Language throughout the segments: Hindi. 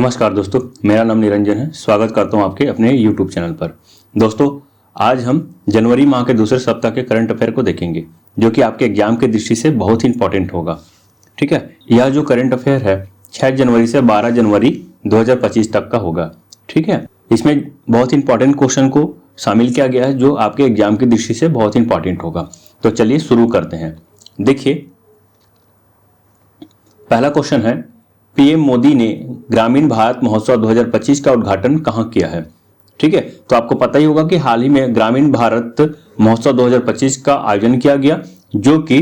नमस्कार दोस्तों, मेरा नाम निरंजन है। स्वागत करता हूं आपके अपने YouTube चैनल पर। दोस्तों, आज हम जनवरी माह के दूसरे सप्ताह के करंट अफेयर को देखेंगे, जो कि आपके एग्जाम की दृष्टि से बहुत ही इंपॉर्टेंट होगा। ठीक है, यह जो करंट अफेयर है 6 जनवरी से 12 जनवरी 2025 तक का होगा। ठीक है, इसमें बहुत ही इंपॉर्टेंट क्वेश्चन को शामिल किया गया है, जो आपके एग्जाम की दृष्टि से बहुत ही इंपॉर्टेंट होगा। तो चलिए शुरू करते हैं। देखिए, पहला क्वेश्चन है, पीएम मोदी ने ग्रामीण भारत महोत्सव 2025 का उद्घाटन कहां किया है। ठीक है, तो आपको पता ही होगा कि हाल ही में ग्रामीण भारत महोत्सव 2025 का आयोजन किया गया, जो कि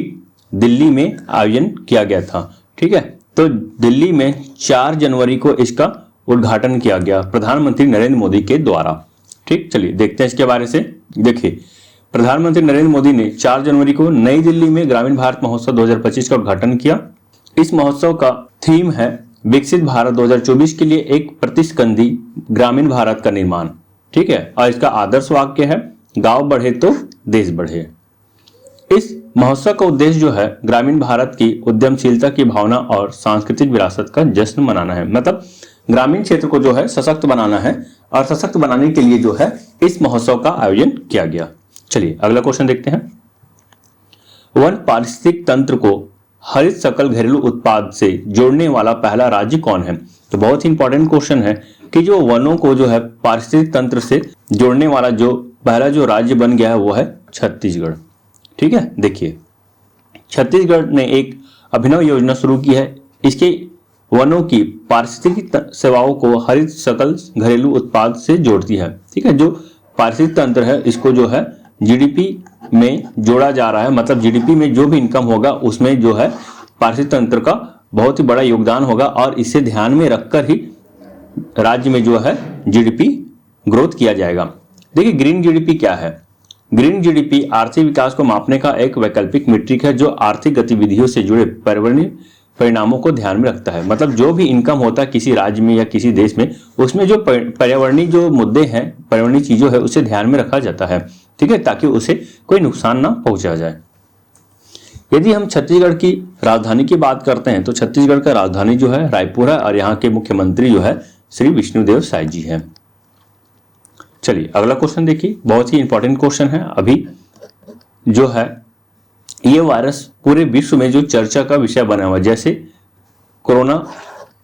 दिल्ली में आयोजन किया गया था। ठीक है, तो दिल्ली में 4 जनवरी को इसका उद्घाटन किया गया प्रधानमंत्री नरेंद्र मोदी के द्वारा। ठीक, चलिए देखते हैं इसके बारे से। देखिए, प्रधानमंत्री नरेंद्र मोदी ने 4 जनवरी को नई दिल्ली में ग्रामीण भारत महोत्सव 2025 का उद्घाटन किया। इस महोत्सव का थीम है विकसित भारत 2024 के लिए एक प्रतिस्कंदी ग्रामीण भारत का निर्माण। ठीक है, और इसका आदर्श वाक्य है, गांव बढ़े तो देश बढ़े। इस महोत्सव का उद्देश्य जो है ग्रामीण भारत की उद्यमशीलता की भावना और सांस्कृतिक विरासत का जश्न मनाना है। मतलब ग्रामीण क्षेत्र को जो है सशक्त बनाना है, और सशक्त बनाने के लिए जो है इस महोत्सव का आयोजन किया गया। चलिए अगला क्वेश्चन देखते हैं। वन पारिस्थितिक तंत्र को हरित सकल घरेलू उत्पाद से जोड़ने वाला पहला राज्य कौन है। तो बहुत ही इंपॉर्टेंट क्वेश्चन है कि जो वनों को जो है पारिस्थितिक तंत्र से जोड़ने वाला जो पहला जो राज्य बन गया है वो है छत्तीसगढ़। ठीक है, देखिए छत्तीसगढ़ ने एक अभिनव योजना शुरू की है। इसके वनों की पारिस्थितिक सेवाओं को हरित सकल घरेलू उत्पाद से जोड़ती है। ठीक है, जो पारिस्थितिक तंत्र है इसको जो है जीडीपी में जोड़ा जा रहा है। मतलब जीडीपी में जो भी इनकम होगा उसमें जो है पारिस्थितिक तंत्र का बहुत ही बड़ा योगदान होगा, और इसे ध्यान में रखकर ही राज्य में जो है जीडीपी ग्रोथ किया जाएगा। देखिए, ग्रीन जीडीपी क्या है। ग्रीन जीडीपी आर्थिक विकास को मापने का एक वैकल्पिक मीट्रिक है, जो आर्थिक गतिविधियों से जुड़े पर्यावरणीय परिणामों को ध्यान में रखता है। मतलब जो भी इनकम होता है किसी राज्य में या किसी देश में, उसमें जो पर्यावरणीय जो मुद्दे हैं, पर्यावरणीय चीजों है, उसे ध्यान में रखा जाता है। ठीक है, ताकि उसे कोई नुकसान ना पहुंचा जाए। यदि हम छत्तीसगढ़ की राजधानी की बात करते हैं तो छत्तीसगढ़ का राजधानी जो है रायपुर है, और यहाँ के मुख्यमंत्री जो है श्री विष्णुदेव साय जी है। चलिए अगला क्वेश्चन देखिए, बहुत ही इंपॉर्टेंट क्वेश्चन है। अभी जो है ये वायरस पूरे विश्व में जो चर्चा का विषय बना हुआ, जैसे कोरोना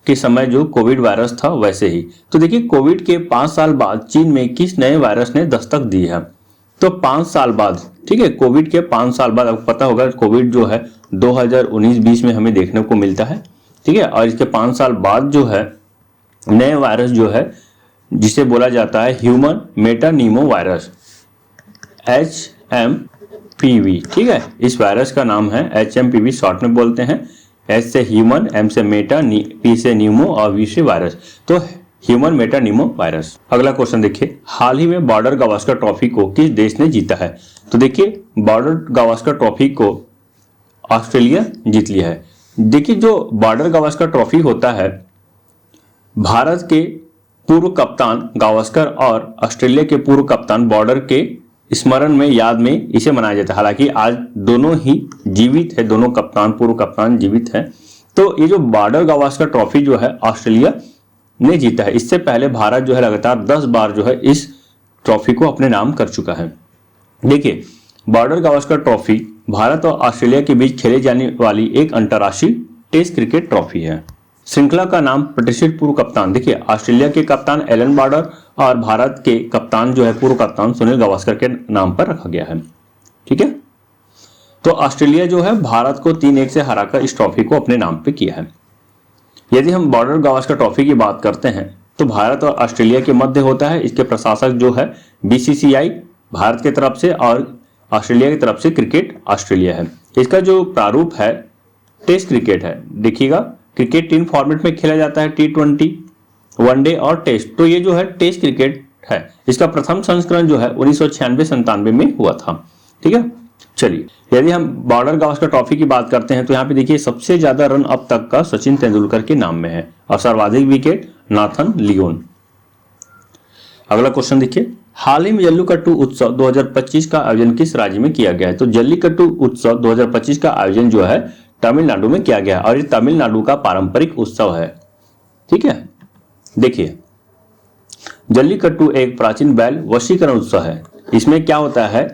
के समय जो कोविड वायरस था वैसे ही। तो देखिए, कोविड के 5 साल बाद चीन में किस नए वायरस ने दस्तक दी है। तो 5 साल बाद, ठीक है, कोविड के 5 साल बाद, आपको पता होगा कोविड जो है 2019-20 में हमें देखने को मिलता है। ठीक है, और इसके 5 साल बाद जो है नए वायरस जो है, जिसे बोला जाता है ह्यूमन मेटानीमो वायरस, HMPV। ठीक है, इस वायरस का नाम है HMPV, शॉर्ट में बोलते हैं। H से ह्यूमन, M से मेटा, P से न्यूमो और V से वायरस, तो ह्यूमन मेटानीमो वायरस। अगला क्वेश्चन देखिए, हाल ही में बॉर्डर गावस्कर ट्रॉफी को किस देश ने जीता है। तो देखिए, बॉर्डर गावस्कर ट्रॉफी को ऑस्ट्रेलिया जीत लिया है। देखिए, जो बॉर्डर गावस्कर ट्रॉफी होता है, भारत के पूर्व कप्तान गावस्कर और ऑस्ट्रेलिया के पूर्व कप्तान बॉर्डर के स्मरण में, याद में इसे मनाया जाता है। हालांकि आज दोनों ही जीवित है, दोनों कप्तान, पूर्व कप्तान जीवित हैं। तो ये जो बॉर्डर गावस्कर ट्रॉफी जो है ऑस्ट्रेलिया ने जीता है। इससे पहले भारत जो है लगातार 10 बार जो है इस ट्रॉफी को अपने नाम कर चुका है। देखिए, बॉर्डर गावस्कर ट्रॉफी भारत और ऑस्ट्रेलिया के बीच खेले जाने वाली एक अंतर्राष्ट्रीय टेस्ट क्रिकेट ट्रॉफी है। श्रृंखला का नाम प्रतिष्ठित पूर्व कप्तान, देखिए ऑस्ट्रेलिया के कप्तान एलन बॉर्डर और भारत के कप्तान जो है पूर्व कप्तान सुनील गावस्कर के नाम पर रखा गया है। ठीक है, तो ऑस्ट्रेलिया जो है भारत को 3-1 से हराकर इस ट्रॉफी को अपने नाम पे किया है। यदि हम बॉर्डर गावस्कर ट्रॉफी की बात करते हैं तो भारत और ऑस्ट्रेलिया के मध्य होता है। इसके प्रशासक जो है BCCI भारत की तरफ से, और ऑस्ट्रेलिया की तरफ से क्रिकेट ऑस्ट्रेलिया है। इसका जो प्रारूप है टेस्ट क्रिकेट है। देखिएगा, क्रिकेट 3 फॉर्मेट में खेला जाता है, T20, वनडे और टेस्ट। तो ये जो है टेस्ट क्रिकेट है। इसका प्रथम संस्करण जो है 1996-97 में हुआ था। ठीक है, चलिए यदि हम बॉर्डर गावस्कर ट्रॉफी की बात करते हैं तो यहाँ पे देखिए सबसे ज्यादा रन अब तक का सचिन तेंदुलकर के नाम में है, और सर्वाधिक विकेट नाथन लियोन। अगला क्वेश्चन देखिए, हाल ही में जल्लीकट्टू उत्सव 2025 का आयोजन किस राज्य में किया गया है। तो जल्लीकट्टू उत्सव 2025 का आयोजन जो है तमिलनाडु में किया गया, और ये तमिलनाडु का पारंपरिक उत्सव है। ठीक है, देखिए, जल्लीकट्टू एक प्राचीन बैल वशीकरण उत्सव है। इसमें क्या होता है,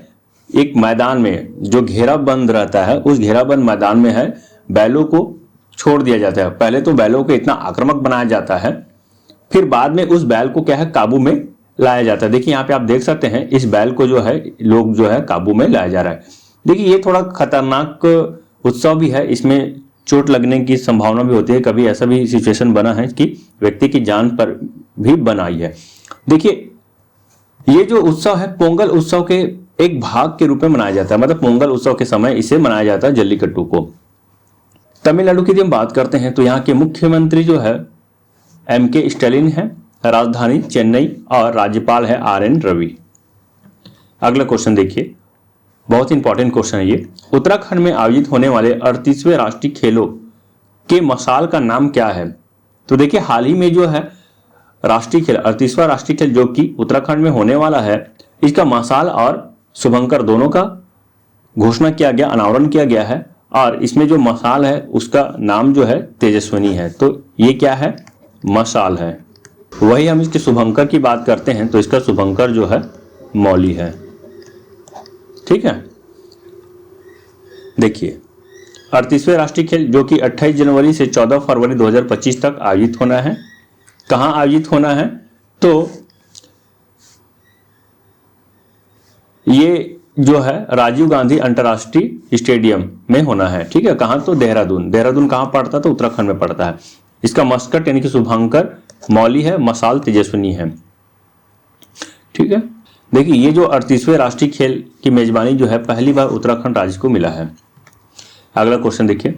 एक मैदान में जो घेराबंद रहता है, उस घेराबंद मैदान में है बैलों को छोड़ दिया जाता है। पहले तो बैलों को इतना आक्रामक बनाया जाता है, फिर बाद में उस बैल को क्या है काबू में लाया जाता है। देखिए यहाँ पे आप देख सकते हैं, इस बैल को जो है लोग जो है काबू में लाया जा रहा है। देखिए ये थोड़ा खतरनाक उत्सव भी है, इसमें चोट लगने की संभावना भी होती है। कभी ऐसा भी सिचुएशन बना है कि व्यक्ति की जान पर भी बनाई है। देखिए ये जो उत्सव है पोंगल उत्सव के एक भाग के रूप में मनाया जाता है, मतलब पोंगल उत्सव के समय इसे मनाया जाता है जल्लीकट्टू को। तमिलनाडु की हम बात करते हैं तो यहाँ के मुख्यमंत्री जो है MK स्टालिन है, राजधानी चेन्नई और राज्यपाल है RN रवि। अगला क्वेश्चन देखिए, बहुत इंपॉर्टेंट क्वेश्चन है ये। उत्तराखंड में आयोजित होने वाले 38वें राष्ट्रीय खेलों के मसाल का नाम क्या है? तो देखिए हाल ही में जो है राष्ट्रीय खेल 38वां राष्ट्रीय खेल जो कि उत्तराखंड में होने वाला है, इसका मसाल और शुभंकर दोनों का घोषणा किया गया, अनावरण किया गया है। और इसमें जो मसाल है उसका नाम जो है तेजस्विनी है। तो ये क्या है, मसाल है। वही हम इसके शुभंकर की बात करते हैं तो इसका शुभंकर जो है मौली है। ठीक है, देखिए 38वें राष्ट्रीय खेल जो कि 28 जनवरी से 14 फरवरी 2025 तक आयोजित होना है। कहाँ आयोजित होना है? तो ये जो है राजीव गांधी अंतर्राष्ट्रीय स्टेडियम में होना है। ठीक है, कहाँ? तो देहरादून। देहरादून कहाँ पड़ता है? तो उत्तराखंड में पड़ता है। इसका मस्कट यानी कि शुभंकर मौली है, मसाल तेजस्विनी है। ठीक है, देखिए ये जो 38वें राष्ट्रीय खेल की मेजबानी जो है पहली बार उत्तराखंड राज्य को मिला है। अगला क्वेश्चन देखिए,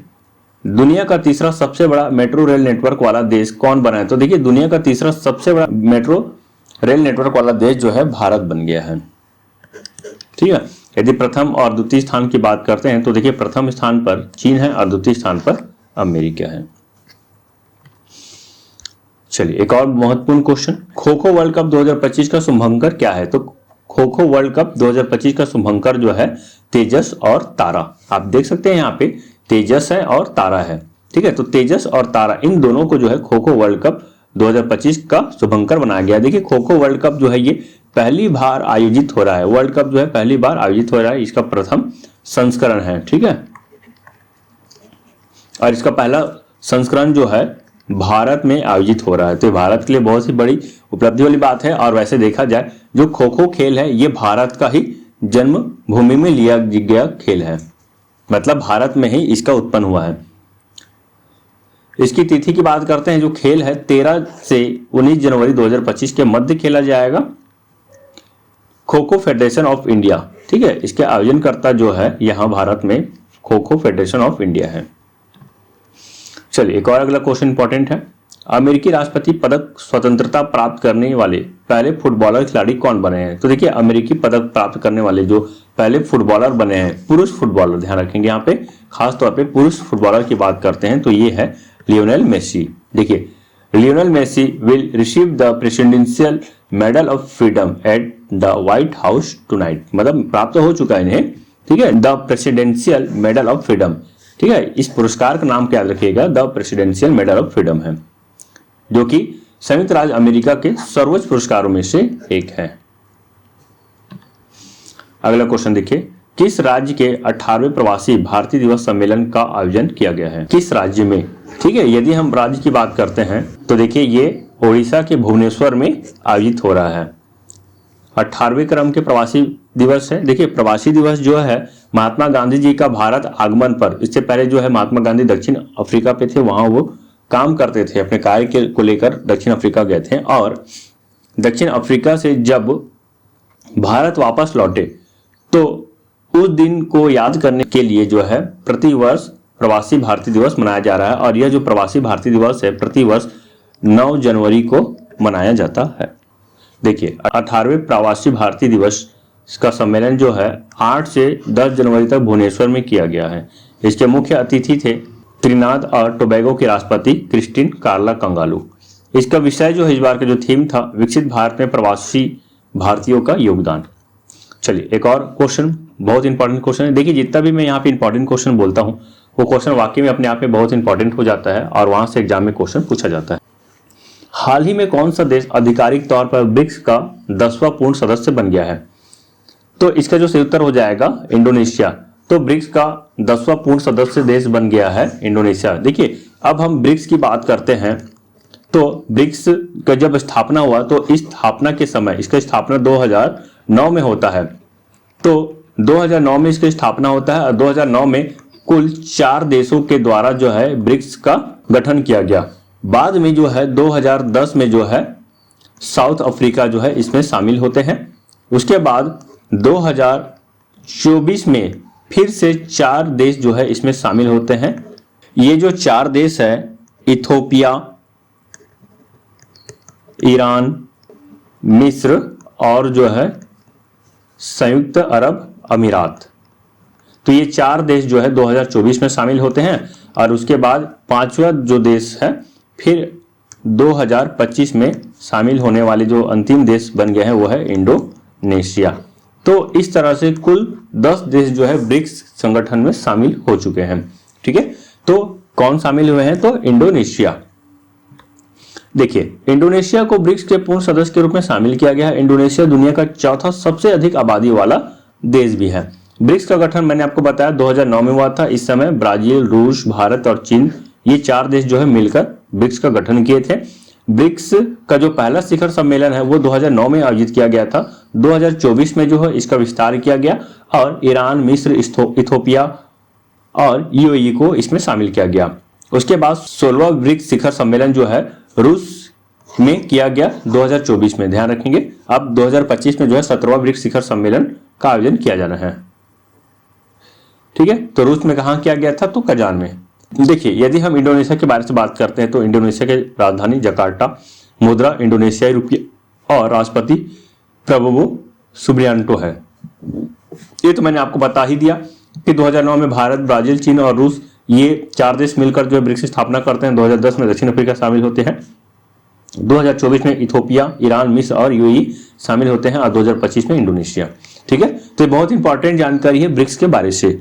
दुनिया का तीसरा सबसे बड़ा मेट्रो रेल नेटवर्क वाला देश कौन बना है? तो देखिए दुनिया का तीसरा सबसे बड़ा मेट्रो रेल नेटवर्क वाला देश जो है भारत बन गया है। ठीक है, यदि प्रथम और द्वितीय स्थान की बात करते हैं तो देखिए प्रथम स्थान पर चीन है और द्वितीय स्थान पर अमेरिका है। चलिए एक और महत्वपूर्ण question, kho kho world cup 2025 का शुभंकर क्या है? तो खो खो वर्ल्ड कप 2025 का शुभंकर जो है तेजस और तारा। आप देख सकते हैं यहाँ पे तेजस है और तारा है। ठीक है, तो तेजस और तारा इन दोनों को जो है खो खो वर्ल्ड कप 2025 का शुभंकर बनाया गया। देखिए खो खो वर्ल्ड कप जो है ये पहली बार आयोजित हो रहा है। वर्ल्ड कप जो है पहली बार आयोजित हो रहा है, इसका प्रथम संस्करण है। ठीक है, और इसका पहला संस्करण जो है भारत में आयोजित हो रहा है। तो भारत के लिए बहुत ही बड़ी उपलब्धि वाली बात है। और वैसे देखा जाए जो खो खो खेल है ये भारत का ही जन्म भूमि में लिया गया खेल है, मतलब भारत में ही इसका उत्पन्न हुआ है। इसकी तिथि की बात करते हैं, जो खेल है 13 से 19 जनवरी 2025 के मध्य खेला जाएगा। Kho kho federation of India, ठीक है, इसके आयोजनकर्ता जो है यहाँ भारत में kho kho federation of India है। चलिए एक और अगला क्वेश्चन इंपॉर्टेंट है, अमेरिकी राष्ट्रपति पदक स्वतंत्रता प्राप्त करने वाले पहले फुटबॉलर खिलाड़ी कौन बने हैं? तो देखिए अमेरिकी पदक प्राप्त करने वाले जो पहले फुटबॉलर बने हैं, पुरुष फुटबॉलर, ध्यान रखेंगे यहाँ पे खास तौर पे पुरुष फुटबॉलर की बात करते हैं तो ये है लियोनेल मेसी। देखिए Lionel Messi will receive the Presidential Medal of Freedom at the White House tonight, मतलब प्राप्त हो चुका है इन्हें। ठीक है, the Presidential Medal of Freedom. ठीक है, इस पुरस्कार का नाम क्या रखिएगा, the Presidential Medal of Freedom है, जो कि संयुक्त राज्य अमेरिका के सर्वोच्च पुरस्कारों में से एक है। अगला क्वेश्चन देखिए, किस राज्य के 18वें प्रवासी भारतीय दिवस सम्मेलन का आयोजन किया गया है? किस राज्य में? ठीक है, यदि हम राज्य की बात करते हैं तो देखिए ये ओडिशा के भुवनेश्वर में आयोजित हो रहा है। 18वें क्रम के प्रवासी दिवस है। देखिए प्रवासी दिवस जो है महात्मा गांधी जी का भारत आगमन पर, इससे पहले जो है महात्मा गांधी दक्षिण अफ्रीका पे थे, वहां वो काम करते थे, अपने कार्य को लेकर दक्षिण अफ्रीका गए थे और दक्षिण अफ्रीका से जब भारत वापस लौटे तो उस दिन को याद करने के लिए जो है प्रतिवर्ष प्रवासी भारतीय दिवस मनाया जा रहा है। और यह जो प्रवासी भारतीय दिवस है प्रतिवर्ष 9 जनवरी को मनाया जाता है। देखिए 18वें प्रवासी भारतीय दिवस का सम्मेलन जो है 8 से 10 जनवरी तक भुवनेश्वर में किया गया है। इसके मुख्य अतिथि थे त्रिनाद और टोबैगो के राष्ट्रपति क्रिस्टिन कार्ला कंगालू। इसका विषय जो है इस बार का जो थीम था, विकसित भारत में प्रवासी भारतीयों का योगदान। चलिए एक और क्वेश्चन, बहुत इंपॉर्टेंट क्वेश्चन है। देखिए जितना भी मैं यहाँ पे इंपॉर्टेंट क्वेश्चन बोलता हूँ वो क्वेश्चन वाकई में अपने आप में बहुत इंपॉर्टेंट हो जाता है और वहां से एग्जाम में क्वेश्चन पूछा जाता है। हाल ही में कौन सा देश आधिकारिक तौर पर ब्रिक्स का 10वां पूर्ण सदस्य बन गया है? तो इसका जो सही उत्तर हो जाएगा इंडोनेशिया। तो ब्रिक्स का 10वां पूर्ण सदस्य देश बन गया है इंडोनेशिया। देखिए, अब हम ब्रिक्स की बात करते हैं तो ब्रिक्स का जब स्थापना हुआ तो इस स्थापना के समय, इसका स्थापना 2009 में होता है। तो 2009 में इसकी स्थापना होता है और 2009 में कुल 4 देशों के द्वारा जो है ब्रिक्स का गठन किया गया। बाद में जो है 2010 में जो है साउथ अफ्रीका जो है इसमें शामिल होते हैं। उसके बाद 2024 में फिर से 4 देश जो है इसमें शामिल होते हैं। ये जो 4 देश है, इथोपिया, ईरान, मिस्र और जो है संयुक्त अरब अमीरात। तो ये 4 देश जो है 2024 में शामिल होते हैं और उसके बाद 5वां जो देश है फिर 2025 में शामिल होने वाले जो अंतिम देश बन गए हैं वो है इंडोनेशिया। तो इस तरह से कुल 10 देश जो है ब्रिक्स संगठन में शामिल हो चुके हैं। ठीक है, तो कौन शामिल हुए हैं? तो इंडोनेशिया। देखिए, इंडोनेशिया को ब्रिक्स के पूर्ण सदस्य के रूप में शामिल किया गया है। इंडोनेशिया दुनिया का 4था सबसे अधिक आबादी वाला देश भी है। ब्रिक्स का गठन मैंने आपको बताया 2009 में हुआ था। इस समय ब्राजील, रूस, भारत और चीन, ये 4 देश जो है मिलकर ब्रिक्स का गठन किए थे। ब्रिक्स का जो पहला शिखर सम्मेलन है वो 2009 में आयोजित किया गया था। 2024 में जो है इसका विस्तार किया गया और ईरान, मिस्र, इथोपिया और यूएई को इसमें शामिल किया गया। उसके बाद 16वां ब्रिक्स शिखर सम्मेलन जो है रूस में किया गया 2024 में, ध्यान रखेंगे। अब 2025 में जो है 17वां ब्रिक्स शिखर सम्मेलन का आयोजन किया जाना है। ठीक है, तो रूस में कहाँ किया गया था? तो कजान में। देखिए, यदि हम इंडोनेशिया के बारे में बात करते हैं तो इंडोनेशिया के राजधानी जकार्ता, मुद्रा इंडोनेशियाई रुपये और राष्ट्रपति प्रबोवो सुबियांटो है। ये तो मैंने आपको बता ही दिया कि 2009 में भारत, ब्राजील, चीन और रूस, ये 4 देश मिलकर जो है ब्रिक्स की स्थापना करते हैं। 2010 में दक्षिण अफ्रीका शामिल होते हैं। 2024 में इथोपिया, ईरान, मिस्र और यूएई शामिल होते हैं और 2025 में इंडोनेशिया। ठीक है, तो ये बहुत इंपॉर्टेंट जानकारी है ब्रिक्स के बारे से।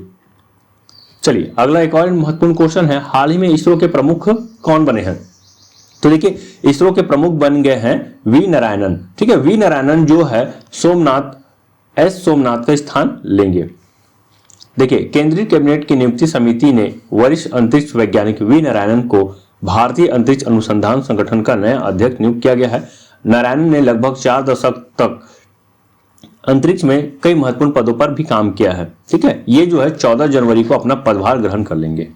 चलिए, अगला एक और महत्वपूर्ण क्वेश्चन है, हाल ही में इसरो के प्रमुख कौन बने हैं? तो देखिए, इसरो के प्रमुख बन गए हैं वी नारायणन। ठीक है, वी नारायणन जो है सोमनाथ का स्थान लेंगे। देखिए, केंद्रीय कैबिनेट की नियुक्ति समिति ने वरिष्ठ अंतरिक्ष वैज्ञानिक वी नारायणन को भारतीय अंतरिक्ष अनुसंधान संगठन का नया अध्यक्ष नियुक्त किया गया है। नारायणन ने लगभग 4 दशक तक अंतरिक्ष में कई महत्वपूर्ण पदों पर भी काम किया है। ठीक है, ये जो है 14 जनवरी को अपना पदभार ग्रहण कर लेंगे।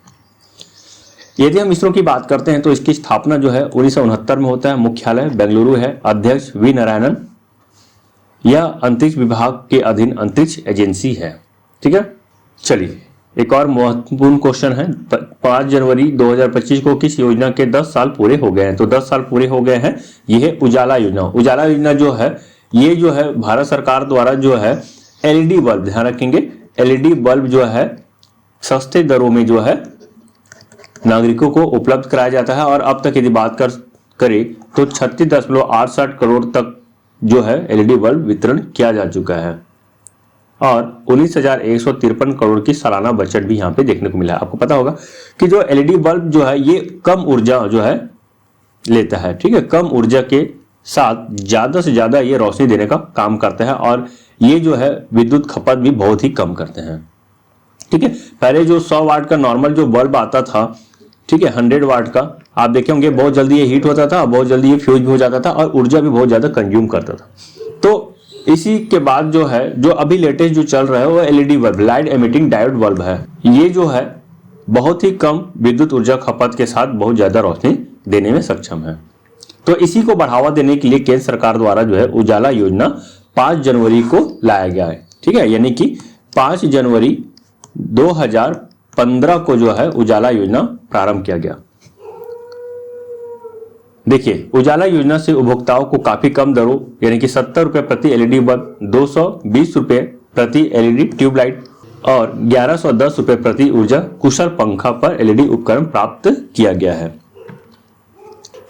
यदि हम इसरो की बात करते हैं तो इसकी स्थापना जो है 1969 में होता है। मुख्यालय बेंगलुरु है। अध्यक्ष वी नारायणन। यह अंतरिक्ष विभाग के अधीन अंतरिक्ष एजेंसी है। ठीक है, चलिए एक और महत्वपूर्ण क्वेश्चन है, 5 जनवरी 2025 को किस योजना के 10 साल पूरे हो गए हैं? तो 10 साल पूरे हो गए हैं। यह है उजाला योजना। उजाला योजना जो है ये जो है भारत सरकार द्वारा जो है एलईडी बल्ब, ध्यान रखेंगे, एलईडी बल्ब जो है सस्ते दरों में जो है नागरिकों को उपलब्ध कराया जाता है। और अब तक यदि बात करें तो 36.68 करोड़ तक जो है एलईडी बल्ब वितरण किया जा चुका है और 19,153 करोड़ की सालाना बजट भी यहाँ पे देखने को मिला है। आपको पता होगा कि जो एलईडी बल्ब जो है ये कम ऊर्जा जो है लेता है। ठीक है, कम ऊर्जा के साथ ज्यादा से ज्यादा ये रोशनी देने का काम करते हैं और ये जो है विद्युत खपत भी बहुत ही कम करते हैं। ठीक है, पहले जो 100 वाट का नॉर्मल जो बल्ब आता था, ठीक है, 100 वाट का, आप देखे होंगे बहुत जल्दी ये हीट होता था, बहुत जल्दी ये फ्यूज भी हो जाता था और ऊर्जा भी बहुत ज्यादा कंज्यूम करता था। तो इसी के बाद जो है जो अभी लेटेस्ट जो चल रहा है वो LED bulb, light emitting diode bulb है। ये जो है बहुत ही कम विद्युत ऊर्जा खपत के साथ बहुत ज्यादा रोशनी देने में सक्षम है। तो इसी को बढ़ावा देने के लिए केंद्र सरकार द्वारा जो है उजाला योजना 5 जनवरी को लाया गया है। ठीक है, यानी कि 5 जनवरी 2015 को जो है उजाला योजना प्रारंभ किया गया। देखिए, उजाला योजना से उपभोक्ताओं को काफी कम दरों यानी कि 70 रुपए प्रति एलईडी बल्ब, 220 रुपए प्रति एलईडी ट्यूबलाइट और 1110 रुपए प्रति ऊर्जा कुशल पंखा पर एलईडी उपकरण प्राप्त किया गया है।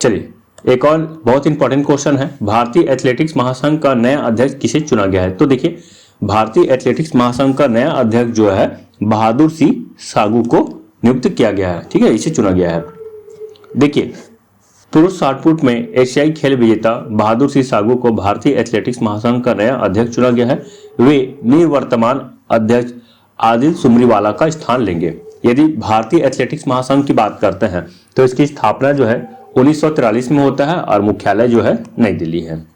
चलिए एक और बहुत इंपॉर्टेंट क्वेश्चन है, भारतीय एथलेटिक्स महासंघ का नया अध्यक्ष किसे चुना गया है? तो देखिए, भारतीय एथलेटिक्स महासंघ का नया अध्यक्ष जो है बहादुर सिंह सागू को नियुक्त किया गया है। ठीक है, इसे चुना गया है। देखिए, पुरुष शॉटपुट में एशियाई खेल विजेता बहादुर सिंह सागू को भारतीय एथलेटिक्स महासंघ का नया अध्यक्ष चुना गया है। वे निवर्तमान अध्यक्ष आदिल सुमरीवाला का स्थान लेंगे। यदि भारतीय एथलेटिक्स महासंघ की बात करते हैं तो इसकी स्थापना जो है 1943 में होता है और मुख्यालय जो है नई दिल्ली है।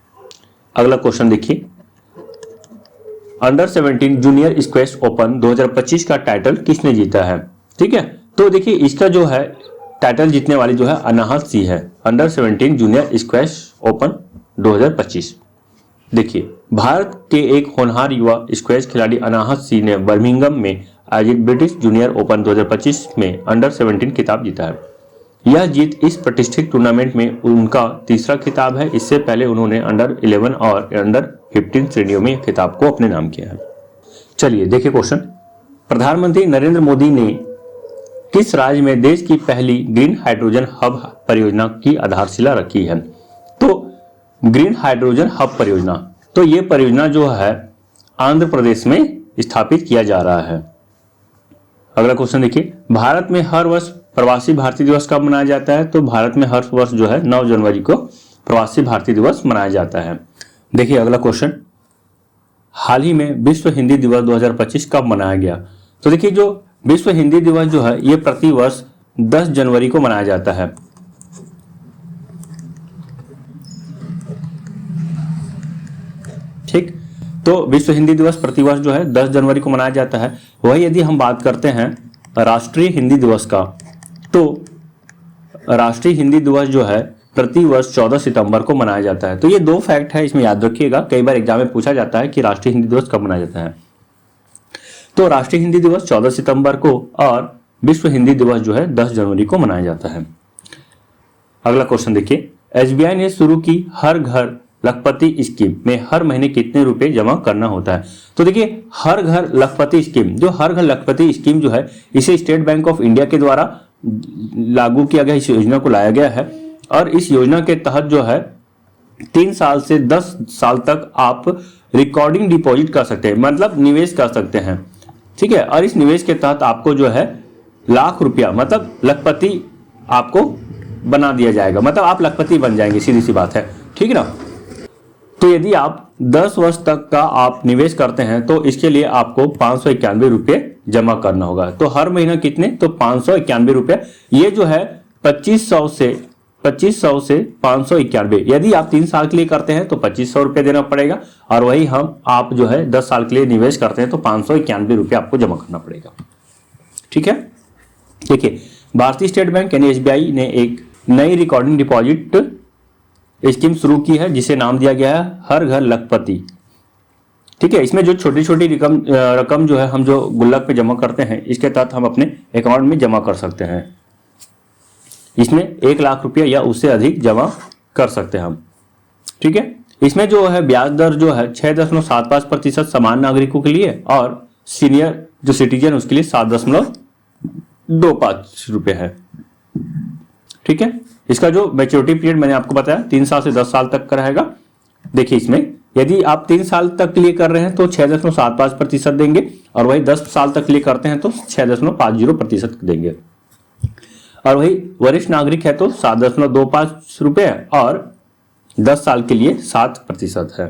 अगला क्वेश्चन देखिए, अंडर 17 जूनियर स्क्वैश ओपन 2025 का टाइटल किसने जीता है? ठीक है, तो देखिए इसका जो है टाइटल जीतने वाली जो है अनाहत सिंह है। Under 17 junior squash open 2025। देखिए भारत के एक होनहार युवा स्क्वैश खिलाड़ी अनाहत सिंह ने बर्मिंघम में आयोजित ब्रिटिश जूनियर ओपन 2025 में अंडर 17 खिताब जीता है। यह जीत इस प्रतिष्ठित टूर्नामेंट में उनका तीसरा खिताब है। इससे पहले उन्होंने अंडर 11 और अंडर 15 श्रेणियों में खिताब को अपने नाम किया है। चलिए देखिए क्वेश्चन, प्रधानमंत्री नरेंद्र मोदी ने किस राज्य में देश की पहली ग्रीन हाइड्रोजन हब परियोजना की आधारशिला रखी है? तो ग्रीन हाइड्रोजन हब परियोजना, तो ये परियोजना जो है आंध्र प्रदेश में स्थापित किया जा रहा है। अगला क्वेश्चन देखिए, भारत में हर वर्ष प्रवासी भारतीय दिवस कब मनाया जाता है? तो भारत में हर वर्ष जो है 9 जनवरी को प्रवासी भारतीय दिवस मनाया जाता है। देखिए अगला क्वेश्चन, हाल ही में विश्व हिंदी दिवस 2025 कब मनाया गया? तो देखिए जो विश्व हिंदी दिवस जो है ये प्रति वर्ष 10 जनवरी को मनाया जाता है। ठीक, तो विश्व हिंदी दिवस प्रतिवर्ष जो है 10 जनवरी को मनाया जाता है। वही यदि हम बात करते हैं राष्ट्रीय हिंदी दिवस का, तो राष्ट्रीय हिंदी दिवस जो है प्रतिवर्ष 14 सितंबर को मनाया जाता है। तो ये दो फैक्ट है, इसमें याद रखिएगा, कई बार एग्जाम में पूछा जाता है कि राष्ट्रीय हिंदी दिवस कब मनाया जाता है। तो राष्ट्रीय हिंदी दिवस 14 सितंबर को और विश्व हिंदी दिवस जो है 10 जनवरी को मनाया जाता है। अगला क्वेश्चन देखिए, एसबीआई ने शुरू की हर घर लखपति स्कीम में हर महीने कितने रुपए जमा करना होता है? तो देखिए हर घर लखपति स्कीम, जो हर घर लखपति स्कीम जो है इसे स्टेट बैंक ऑफ इंडिया के द्वारा लागू किया गया, इस योजना को लाया गया है। और इस योजना के तहत जो है 3 साल से 10 साल तक आप रिकॉर्डिंग डिपॉजिट कर सकते हैं, मतलब निवेश कर सकते हैं। ठीक है, और इस निवेश के तहत आपको जो है लाख रुपया मतलब लखपति आपको बना दिया जाएगा, मतलब आप लखपति बन जाएंगे, सीधी सी बात है। ठीक है ना, तो यदि आप 10 वर्ष तक का आप निवेश करते हैं तो इसके लिए आपको 591 रुपये जमा करना होगा। तो हर महीना कितने? तो 591 रुपये। ये जो है 2500 से 591। यदि आप 3 साल के लिए करते हैं तो 2500 रुपये देना पड़ेगा, और वही आप जो है 10 साल के लिए निवेश करते हैं तो 591 रुपये आपको जमा करना पड़ेगा। ठीक है, देखिए भारतीय स्टेट बैंक यानी एसबीआई ने एक नई रिकॉर्डिंग डिपॉजिट स्कीम शुरू की है जिसे नाम दिया गया है हर घर लखपति। ठीक है, इसमें जो छोटी छोटी रकम जो है हम जो गुल्लक पे जमा करते हैं इसके तहत हम अपने अकाउंट में जमा कर सकते हैं। इसमें 1 लाख रुपया या उससे अधिक जमा कर सकते हैं हम। ठीक है, इसमें जो है ब्याज दर जो है 6.75% सामान्य नागरिकों के लिए और सीनियर जो सिटीजन उसके लिए 7.25 रुपये है। ठीक है, इसका जो मैच्योरिटी पीरियड मैंने आपको बताया 3 साल से 10 साल तक का रहेगा। देखिए इसमें यदि आप 3 साल तक के लिए कर रहे हैं तो 6.75% देंगे, और वही 10 साल तक के लिए करते हैं तो 6.50% देंगे, और वही वरिष्ठ नागरिक है तो 7.25 रुपये, और 10 साल के लिए 7% है।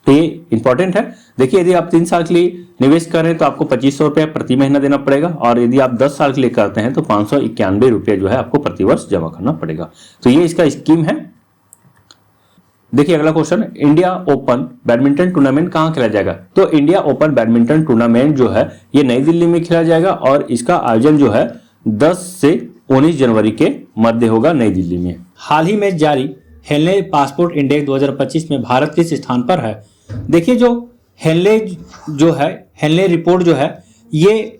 तो ये इंपॉर्टेंट है। देखिए यदि आप 3 साल के लिए निवेश कर रहे हैं तो आपको 2500 रुपये प्रति महीना देना पड़ेगा, और यदि आप 10 साल के लिए करते हैं तो 591 रुपये जो है आपको प्रतिवर्ष जमा करना पड़ेगा। तो ये इसका स्कीम है। देखिए अगला question, India open badminton tournament कहाँ खेला जाएगा? तो इंडिया ओपन बैडमिंटन टूर्नामेंट जो है ये नई दिल्ली में खेला जाएगा, और इसका आयोजन जो है 10 से 19 जनवरी के मध्य होगा नई दिल्ली में। हाल ही में जारी हेनले पासपोर्ट इंडेक्स 2025 में भारत किस स्थान पर है? देखिए जो हेनले रिपोर्ट जो है ये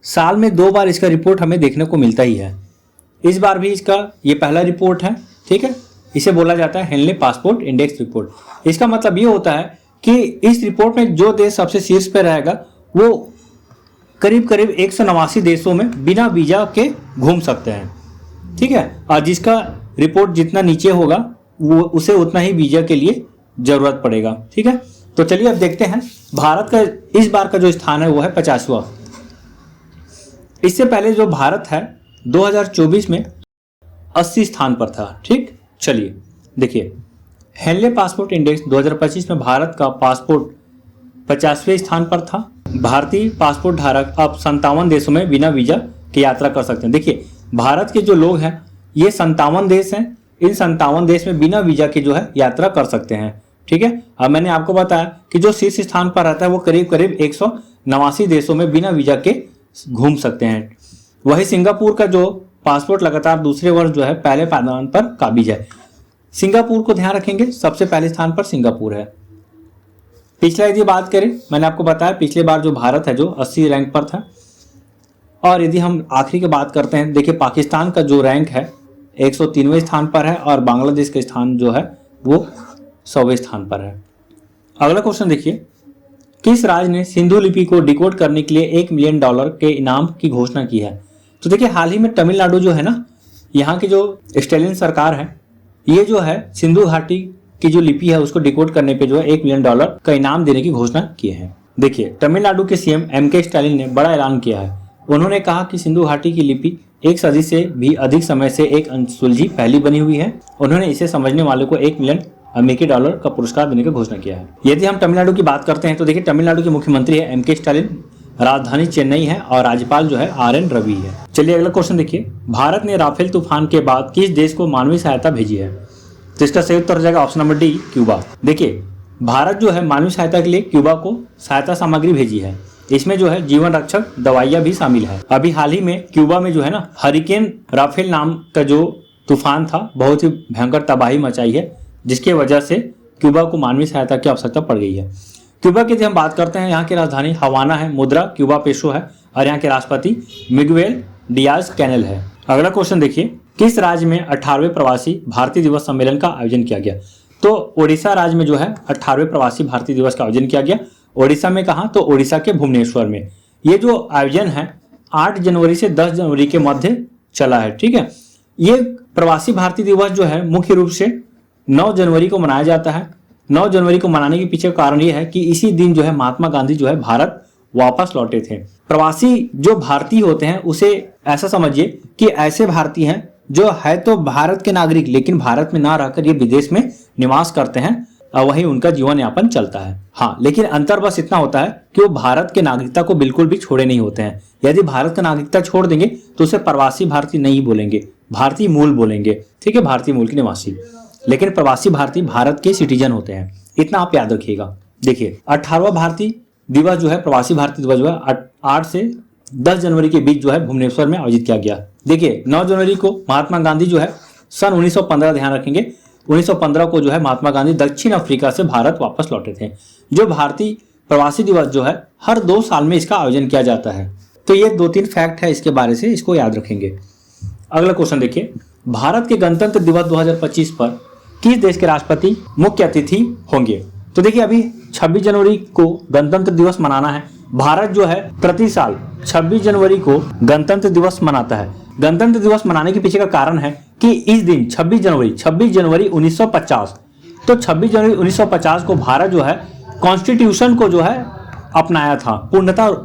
साल में 2 बार इसका रिपोर्ट हमें देखने को मिलता ही है। इस बार भी इसका ये पहला रिपोर्ट है। ठीक है, इसे बोला जाता है हेनले पासपोर्ट इंडेक्स रिपोर्ट। इसका मतलब ये होता है कि इस रिपोर्ट में जो देश सबसे शीर्ष पर रहेगा वो करीब करीब 189 देशों में बिना वीजा के घूम सकते हैं। ठीक है, और जिसका रिपोर्ट जितना नीचे होगा वो उसे उतना ही वीजा के लिए जरूरत पड़ेगा। ठीक है, तो चलिए अब देखते हैं भारत का इस बार का जो स्थान है वो है 50वां। इससे पहले जो भारत है 2024 में 80 स्थान पर था। ठीक, चलिए देखिए, हेनले पासपोर्ट इंडेक्स 2025 में भारत का पासपोर्ट 50वें स्थान पर था। भारतीय पासपोर्ट धारक अब 57 देशों में बिना वीजा की यात्रा कर सकते हैं। देखिए, भारत के जो लोग हैं ये 57 देश हैं, इन 57 देश में बिना वीजा के जो है यात्रा कर सकते हैं। ठीक है, अब मैंने आपको बताया कि जो शीर्ष स्थान पर रहता है वो करीब करीब 189 देशों में बिना वीजा के घूम सकते हैं। वही सिंगापुर का जो पासपोर्ट लगातार दूसरे वर्ष जो है पहले पायदान पर काबिज है। सिंगापुर को ध्यान रखेंगे, सबसे पहले स्थान पर सिंगापुर है। पिछला यदि बात करें, मैंने आपको बताया पिछले बार जो भारत है जो 80 रैंक पर था। और यदि हम आखिरी की बात करते हैं, देखिए पाकिस्तान का जो रैंक है 103वें स्थान पर है और बांग्लादेश का स्थान जो है वो 100वें स्थान पर है। अगला क्वेश्चन देखिए, किस राज्य ने सिंधु लिपि को डिकोड करने के लिए $1 मिलियन के इनाम की घोषणा की है? तो देखिए, हाल ही में तमिलनाडु जो है ना, यहाँ की जो स्टालिन सरकार है, ये जो है सिंधु घाटी की जो लिपि है उसको डिकोड करने पे जो है $1 मिलियन का इनाम देने की घोषणा की है। देखिए, तमिलनाडु के सीएम MK स्टालिन ने बड़ा ऐलान किया है। उन्होंने कहा कि सिंधु घाटी की लिपि 1 सदी से भी अधिक समय से एक अनसुलझी पहेली बनी हुई है। उन्होंने इसे समझने वाले को $1 मिलियन का पुरस्कार देने की घोषणा किया है। यदि हम तमिलनाडु की बात करते हैं तो देखिए, तमिलनाडु के मुख्यमंत्री है MK स्टालिन, राजधानी चेन्नई है और राज्यपाल जो है RN रवि है। चलिए अगला क्वेश्चन देखिए, भारत ने राफेल तूफान के बाद किस देश को मानवीय सहायता भेजी है? तो इसका सही उत्तर हो जाएगा ऑप्शन नंबर डी, क्यूबा। देखिए, भारत जो है मानवीय सहायता के लिए क्यूबा को सहायता सामग्री भेजी है। इसमें जो है जीवन रक्षक दवाइयां भी शामिल है। अभी हाल ही में क्यूबा में जो है ना हरिकेन राफेल नाम का जो तूफान था, बहुत ही भयंकर तबाही मचाई है, जिसके वजह से क्यूबा को मानवीय सहायता की आवश्यकता पड़ गई है। क्यूबा की यदि हम बात करते हैं, यहाँ की राजधानी हवाना है, मुद्रा क्यूबा पेसो है और यहाँ के राष्ट्रपति मिगुएल डियाज कैनेल है। अगला क्वेश्चन देखिए, किस राज्य में 18वें प्रवासी भारतीय दिवस सम्मेलन का आयोजन किया गया? तो ओडिशा राज्य में जो है 18वें प्रवासी भारतीय दिवस का आयोजन किया गया। ओडिशा में कहाँ? तो ओडिशा के भुवनेश्वर में। ये जो आयोजन है 8 जनवरी से 10 जनवरी के मध्य चला है। ठीक है, ये प्रवासी भारतीय दिवस जो है मुख्य रूप से 9 जनवरी को मनाया जाता है। 9 जनवरी को मनाने के पीछे कारण ये है कि इसी दिन जो है महात्मा गांधी जो है भारत वापस लौटे थे। प्रवासी जो भारतीय होते हैं उसे ऐसा समझिए कि ऐसे भारतीय हैं जो है तो भारत के नागरिक, लेकिन भारत में ना रहकर ये विदेश में निवास करते हैं और वहीं उनका जीवन यापन चलता है। हाँ, लेकिन अंतर बस इतना होता है कि वो भारत के नागरिकता को बिल्कुल भी छोड़े नहीं होते हैं। यदि भारत का नागरिकता छोड़ देंगे तो उसे प्रवासी भारतीय नहीं बोलेंगे, भारतीय मूल बोलेंगे। ठीक है, भारतीय मूल के निवासी। लेकिन प्रवासी भारतीय भारत के सिटीजन होते हैं, इतना आप याद रखिएगा। देखिए, 18वां भारतीय दिवस जो है, प्रवासी भारतीय दिवस जो है 8 से 10 जनवरी के बीच जो है भुवनेश्वर में आयोजित किया गया। देखिए, 9 जनवरी को महात्मा गांधी जो है सन 1915, ध्यान रखेंगे 1915 को जो है महात्मा गांधी दक्षिण अफ्रीका से भारत वापस लौटे थे। जो भारतीय प्रवासी दिवस जो है हर 2 साल में इसका आयोजन किया जाता है। तो ये 2-3 फैक्ट है इसके बारे से, इसको याद रखेंगे। अगला क्वेश्चन देखिए, भारत के गणतंत्र दिवस 2025 पर किस देश के राष्ट्रपति मुख्य अतिथि होंगे? तो देखिए, अभी 26 जनवरी को गणतंत्र दिवस मनाना है। भारत जो है प्रति साल 26 जनवरी को गणतंत्र दिवस मनाता है। गणतंत्र दिवस मनाने के पीछे का कारण है कि इस दिन 26 जनवरी 1950, तो 26 जनवरी 1950 को भारत जो है कॉन्स्टिट्यूशन को जो है अपनाया था, पूर्णतः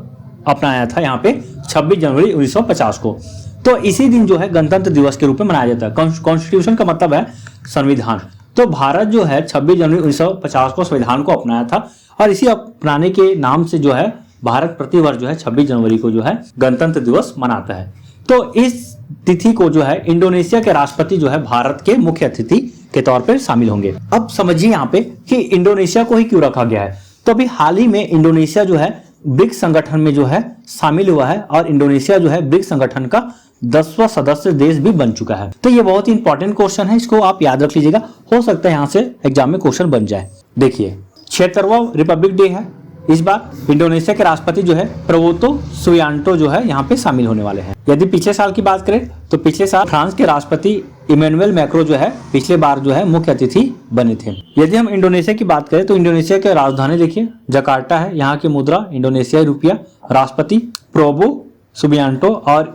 अपनाया था यहाँ पे 26 जनवरी 1950 को। तो इसी दिन जो है गणतंत्र दिवस के रूप में मनाया जाता है। कॉन्स्टिट्यूशन का मतलब है संविधान। तो भारत जो है 26 जनवरी 1950 को संविधान को अपनाया था और इसी अपनाने के नाम से जो है भारत प्रतिवर्ष जो है 26 जनवरी को जो है गणतंत्र दिवस मनाता है। तो इस तिथि को जो है इंडोनेशिया के राष्ट्रपति जो है भारत के मुख्य अतिथि के तौर पर शामिल होंगे। अब समझिए यहाँ पे कि इंडोनेशिया को ही क्यों रखा गया है। तो अभी हाल ही में इंडोनेशिया जो है ब्रिक्स संगठन में जो है शामिल हुआ है और इंडोनेशिया जो है ब्रिक्स संगठन का 10वां सदस्य देश भी बन चुका है। तो ये बहुत ही इंपॉर्टेंट क्वेश्चन है, इसको आप याद रख लीजिएगा, हो सकता है यहाँ से एग्जाम में क्वेश्चन बन जाए। देखिए, 76वां रिपब्लिक डे है। इस बार इंडोनेशिया के राष्ट्रपति जो है प्रबोतो सुबियांटो जो है यहाँ पे शामिल होने वाले हैं। यदि पिछले साल की बात करें तो पिछले साल फ्रांस के राष्ट्रपति इमैनुअल मैक्रो जो है पिछले बार जो है मुख्य अतिथि बने थे। यदि हम इंडोनेशिया की बात करें तो इंडोनेशिया की राजधानी देखिए जकार्ता है। यहाँ की मुद्रा इंडोनेशियाई रुपया। राष्ट्रपति प्रोबो सुबियांटो और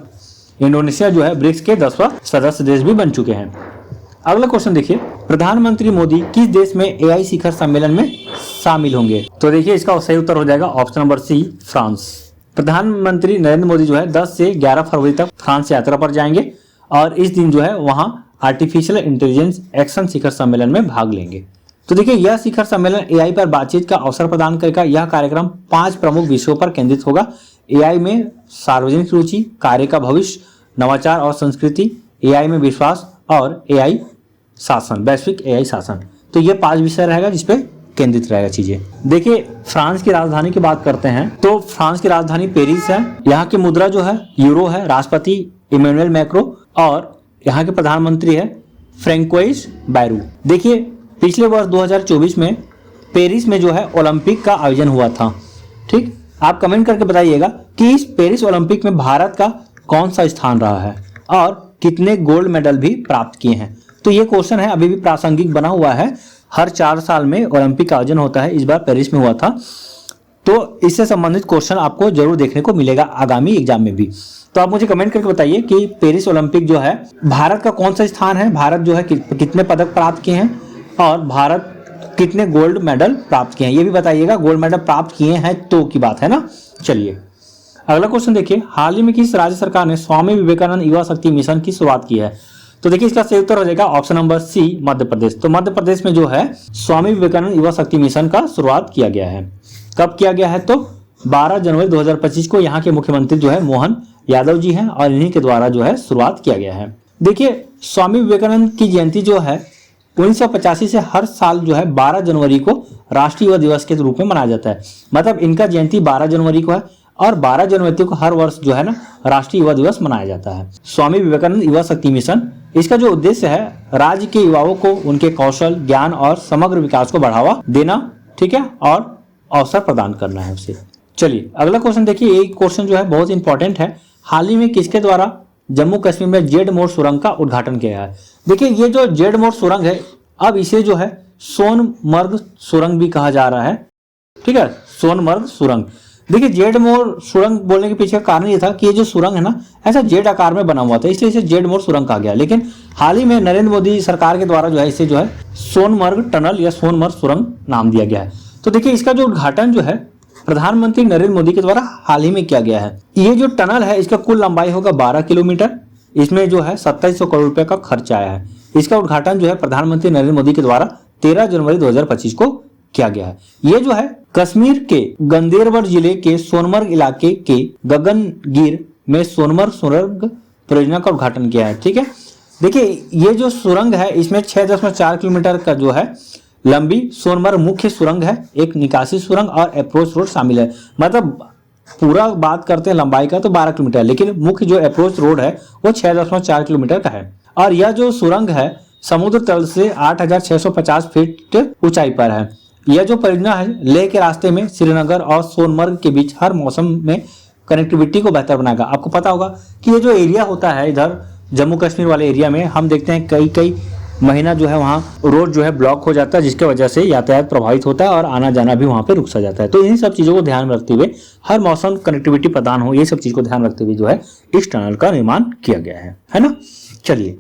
इंडोनेशिया जो है ब्रिक्स के 10वां सदस्य देश भी बन चुके हैं। अगला क्वेश्चन देखिए, प्रधानमंत्री मोदी किस देश में AI शिखर सम्मेलन में शामिल होंगे? तो देखिए, इसका सही उत्तर हो जाएगा ऑप्शन नंबर सी, फ्रांस। प्रधानमंत्री नरेंद्र मोदी जो है 10 से 11 फरवरी तक फ्रांस यात्रा पर जाएंगे और इस दिन जो है वहाँ आर्टिफिशियल इंटेलिजेंस एक्शन शिखर सम्मेलन में भाग लेंगे। तो देखिए यह शिखर सम्मेलन एआई पर बातचीत का अवसर प्रदान करेगा। यह कार्यक्रम 5 प्रमुख विषयों पर केंद्रित होगा। एआई में सार्वजनिक रुचि, कार्य का भविष्य, नवाचार और संस्कृति, एआई में विश्वास और एआई शासन, वैश्विक एआई शासन। तो ये 5 विषय रहेगा जिसपे केंद्रित रहेगा चीजें। देखिए फ्रांस की राजधानी की बात करते हैं तो फ्रांस की राजधानी पेरिस है। यहाँ की मुद्रा जो है यूरो है। राष्ट्रपति इमैनुअल मैक्रो और यहाँ के प्रधानमंत्री है फ्रैंकोइस बायरू। देखिए पिछले वर्ष 2024 में पेरिस में जो है ओलंपिक का आयोजन हुआ था। ठीक, आप कमेंट करके बताइएगा कि इस पेरिस ओलंपिक में भारत का कौन सा स्थान रहा है और कितने गोल्ड मेडल भी प्राप्त किए हैं। तो ये क्वेश्चन है, अभी भी प्रासंगिक बना हुआ है। हर 4 साल में ओलंपिक का आयोजन होता है, इस बार पेरिस में हुआ था। तो इससे संबंधित क्वेश्चन आपको जरूर देखने को मिलेगा आगामी एग्जाम में भी। तो आप मुझे कमेंट करके बताइए कि पेरिस ओलंपिक जो है भारत का कौन सा स्थान है, भारत जो है कितने पदक प्राप्त किए हैं और भारत कितने गोल्ड मेडल प्राप्त किए हैं, ये भी बताइएगा। गोल्ड मेडल प्राप्त किए हैं तो की बात है ना। चलिए अगला क्वेश्चन देखिए, हाल ही में किस राज्य सरकार ने स्वामी विवेकानंद युवा शक्ति मिशन की शुरुआत की है। तो देखिए इसका सही उत्तर हो जाएगा option number C, Madhya Pradesh. तो मध्य प्रदेश में जो है स्वामी विवेकानंद युवा शक्ति मिशन का शुरुआत किया गया है। कब किया गया है तो 12 जनवरी 2025 को। यहाँ के मुख्यमंत्री जो है मोहन यादव जी हैं और इन्हीं के द्वारा जो है शुरुआत किया गया है। देखिए स्वामी विवेकानंद की जयंती जो है 1985 से हर साल जो है 12 जनवरी को राष्ट्रीय युवा दिवस के रूप में मनाया जाता है। मतलब इनका जयंती 12 जनवरी को है और 12 जनवरी को हर वर्ष जो है ना राष्ट्रीय युवा दिवस मनाया जाता है। स्वामी विवेकानंद युवा शक्ति मिशन, इसका जो उद्देश्य है राज्य के युवाओं को उनके कौशल, ज्ञान और समग्र विकास को बढ़ावा देना, ठीक है, और अवसर प्रदान करना है उसे। चलिए अगला क्वेश्चन देखिए, एक क्वेश्चन जो है बहुत इंपॉर्टेंट है। हाल ही में किसके द्वारा जम्मू कश्मीर में जेड मोड़ सुरंग का उद्घाटन किया है। देखिए ये जो जेड मोड़ सुरंग है अब इसे जो है सोनमर्ग सुरंग भी कहा जा रहा है। ठीक है, सोनमर्ग सुरंग। देखिए जेड मोड़ सुरंग बोलने के पीछे का कारण ये था कि ये जो सुरंग है ना ऐसा जेड आकार में बना हुआ था, इसलिए इसे जेड मोड़ सुरंग कहा गया। लेकिन हाल ही में नरेंद्र मोदी सरकार के द्वारा जो है इसे जो है सोनमर्ग टनल या सोनमर्ग सुरंग नाम दिया गया है। तो देखिए इसका जो उद्घाटन जो है प्रधानमंत्री नरेंद्र मोदी के द्वारा हाल ही में किया गया है। ये जो टनल है इसका कुल लंबाई होगा 12 किलोमीटर। इसमें जो है 2700 करोड़ रुपए का खर्च आया है। इसका उद्घाटन जो है प्रधानमंत्री नरेंद्र मोदी के द्वारा 13 जनवरी 2025 को किया गया है। ये जो है कश्मीर के गंदेरबल जिले के सोनमर्ग इलाके के गगनगिर में सोनमर्ग सुरंग परियोजना का उद्घाटन किया है। ठीक है, देखिए ये जो सुरंग है इसमें 6.4 किलोमीटर का जो है लंबी सोनमर्ग मुख्य सुरंग है, एक निकासी सुरंग और अप्रोच रोड शामिल है। मतलब पूरा बात करते हैं लंबाई का तो 12 किलोमीटर, लेकिन मुख्य जो अप्रोच रोड है वो 6.4 किलोमीटर का है। और यह जो सुरंग है समुद्र तल से 8,650 फीट ऊंचाई पर है। यह जो परियोजना है लेह के रास्ते में श्रीनगर और सोनमर्ग के बीच हर मौसम में कनेक्टिविटी को बेहतर बनाएगा। आपको पता होगा कि ये जो एरिया होता है इधर जम्मू कश्मीर वाले एरिया में हम देखते हैं कई महीना जो है वहाँ रोड जो है ब्लॉक हो जाता है, जिसके वजह से यातायात प्रभावित होता है और आना जाना भी वहाँ पे रुक सा जाता है। तो इन सब चीज़ों को ध्यान में रखते हुए हर मौसम कनेक्टिविटी प्रदान हो, ये सब चीज़ को ध्यान रखते हुए जो है इस टनल का निर्माण किया गया है ना। चलिए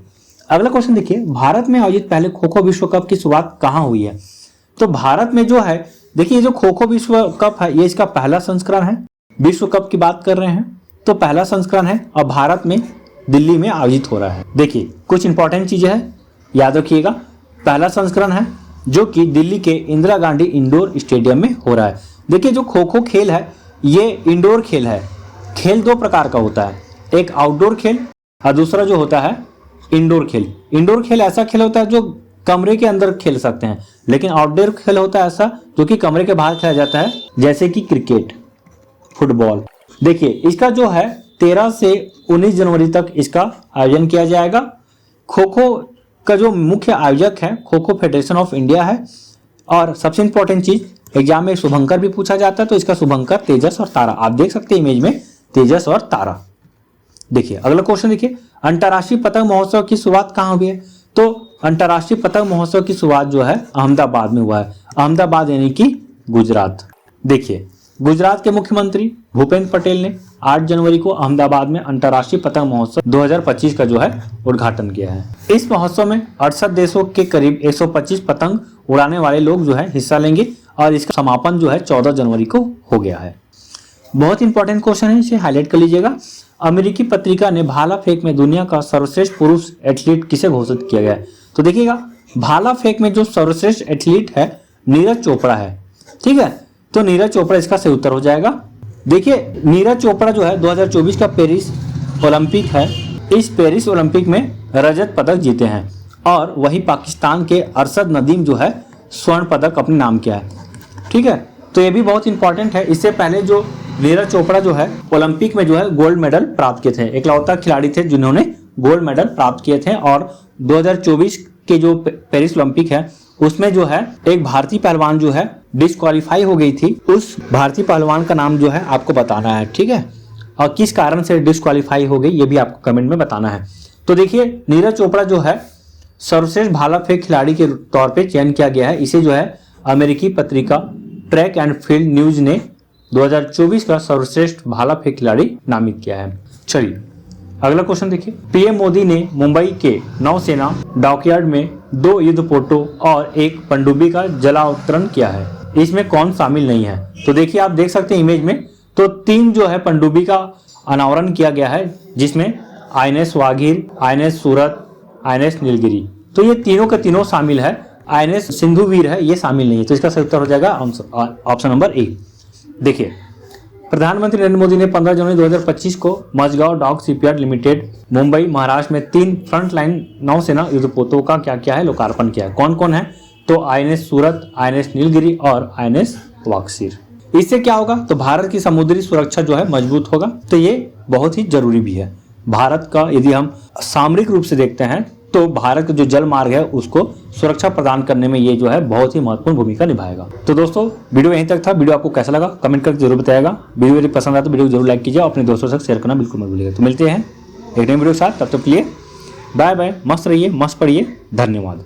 अगला क्वेश्चन देखिए, भारत में आयोजित पहले खो खो विश्व कप की शुरुआत कहाँ हुई है। तो भारत में जो है देखिए ये जो खो खो विश्व कप है ये इसका पहला संस्करण है। विश्व कप की बात कर रहे हैं तो पहला संस्करण है और भारत में दिल्ली में आयोजित हो रहा है। देखिए कुछ इंपॉर्टेंट चीजें हैं, याद रखिएगा। पहला संस्करण है जो कि दिल्ली के इंदिरा गांधी इंडोर स्टेडियम में हो रहा है। देखिए जो खो खो खेल है ये इंडोर खेल है। खेल 2 प्रकार का होता है, एक आउटडोर खेल और दूसरा जो होता है इंडोर खेल। इंडोर खेल ऐसा खेल होता है जो कमरे के अंदर खेल सकते हैं, लेकिन आउटडोर खेल होता है ऐसा जो कि कमरे के बाहर खेला जाता है, जैसे कि क्रिकेट, फुटबॉल। देखिए इसका जो है 13 से 19 जनवरी तक इसका आयोजन किया जाएगा। खो खो का जो मुख्य आयोजक है kho kho federation of India है। और सबसे इंपॉर्टेंट चीज एग्जाम में शुभंकर भी पूछा जाता है, तो इसका शुभंकर तेजस और तारा। आप देख सकते हैं इमेज में तेजस और तारा। देखिए अगला क्वेश्चन देखिए, अंतर्राष्ट्रीय पतंग महोत्सव की शुरुआत कहाँ हुई है। तो अंतर्राष्ट्रीय पतंग महोत्सव की शुरुआत जो है अहमदाबाद में हुआ है। अहमदाबाद यानी कि गुजरात। देखिए गुजरात के मुख्यमंत्री भूपेंद्र पटेल ने 8 जनवरी को अहमदाबाद में अंतर्राष्ट्रीय पतंग महोत्सव 2025 का जो है उद्घाटन किया है। इस महोत्सव में 68 देशों के करीब 125 पतंग उड़ाने वाले लोग जो है हिस्सा लेंगे और इसका समापन जो है 14 जनवरी को हो गया है। बहुत इंपॉर्टेंट क्वेश्चन है, इसे हाईलाइट कर लीजिएगा। अमेरिकी पत्रिका ने भाला फेंक में दुनिया का सर्वश्रेष्ठ पुरुष एथलीट किसे घोषित किया गया है? तो देखिएगा, भाला फेंक में जो सर्वश्रेष्ठ एथलीट है नीरज चोपड़ा है, ठीक है। तो नीरज चोपड़ा इसका सही उत्तर हो जाएगा। देखिए, नीरज चोपड़ा जो है 2024 का पेरिस ओलंपिक है, इस पेरिस ओलंपिक में रजत पदक जीते हैं और वही पाकिस्तान के अरशद नदीम जो है स्वर्ण पदक अपने नाम किया है, ठीक है। तो ये भी बहुत इंपॉर्टेंट है। इससे पहले जो नीरज चोपड़ा जो है ओलंपिक में जो है गोल्ड मेडल प्राप्त किए थे, एकलौता खिलाड़ी थे जिन्होंने गोल्ड मेडल प्राप्त किए थे। और 2024 के जो पेरिस ओलंपिक है उसमें जो है एक भारतीय पहलवान जो है डिस्क्वालीफाई हो गई थी, उस भारतीय पहलवान का नाम जो है आपको बताना है, ठीक है। और किस कारण से डिस्क्वालीफाई हो गई ये भी आपको कमेंट में बताना है। तो देखिए, नीरज चोपड़ा जो है सर्वश्रेष्ठ भाला फेंक खिलाड़ी के तौर पे चयन किया गया है। इसे जो है अमेरिकी पत्रिका ट्रैक एंड फील्ड न्यूज ने 2024 का सर्वश्रेष्ठ भाला फेंक खिलाड़ी नामित किया है। चलिए अगला क्वेश्चन देखिए। पीएम मोदी ने मुंबई के नौसेना डॉकयार्ड में 2 युद्धपोतों और एक पनडुब्बी का जलावतरण किया है, इसमें कौन शामिल नहीं है? तो देखिए, आप देख सकते हैं इमेज में, तो 3 जो है पनडुब्बी का अनावरण किया गया है, जिसमें INS वागीर, INS सूरत, INS नीलगिरी। तो ये तीनों के तीनों शामिल है। INS सिंधुवीर है, ये शामिल नहीं है। तो इसका सही उत्तर हो जाएगा ऑप्शन नंबर ए। देखिए, प्रधानमंत्री नरेंद्र मोदी ने 15 जनवरी 2025 को Mazagon Dock Shipyard Limited Mumbai Maharashtra में 3 फ्रंटलाइन नौसेना युद्धपोतों का क्या किया है? लोकार्पण किया है। कौन कौन है? तो INS सूरत, INS नीलगिरी और INS वागसीर। इससे क्या होगा? तो भारत की समुद्री सुरक्षा जो है मजबूत होगा। तो ये बहुत ही जरूरी भी है। भारत का यदि हम सामरिक रूप से देखते हैं तो भारत का जो जल मार्ग है उसको सुरक्षा प्रदान करने में ये जो है बहुत ही महत्वपूर्ण भूमिका निभाएगा। तो दोस्तों, वीडियो यहीं तक था। वीडियो आपको कैसा लगा कमेंट करके जरूर बताइएगा। वीडियो यदि पसंद आया तो वीडियो को जरूर लाइक कीजिए और अपने दोस्तों से शेयर करना बिल्कुल मत भूलिएगा। तो मिलते हैं एक नई वीडियो के साथ, तब तक के लिए बाय बाय। मस्त रहिए, मस्त पढ़िए। धन्यवाद।